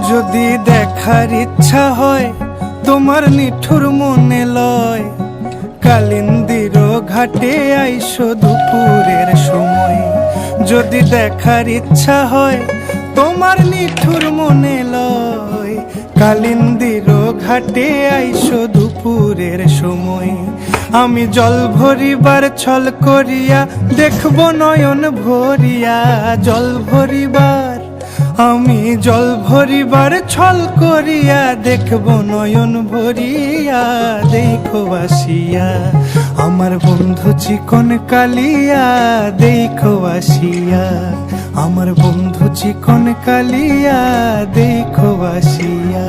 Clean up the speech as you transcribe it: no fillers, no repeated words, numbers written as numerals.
যদি দেখার ইচ্ছা হয় তোমার নিঠুর মনে লয়, কালিন্দির ঘাটে আইসো দুপুরের সময়। যদি দেখার ইচ্ছা হয় তোমার নিঠুর মনে লয়, কালিন্দির ঘাটে আইসো দুপুরের সময়। আমি জল ভরিবার ছল করিয়া দেখব নয়ন ভরিয়া, জল ভরিবার আমি জল ভরিবার ছল করিয়া দেখব নয়ন ভরিয়া। দেখো আসিয়া আমার বন্ধু চিকন কালিয়া, দেখো আসিয়া আমার বন্ধু চিকন কালিয়া, দেখো আসিয়া।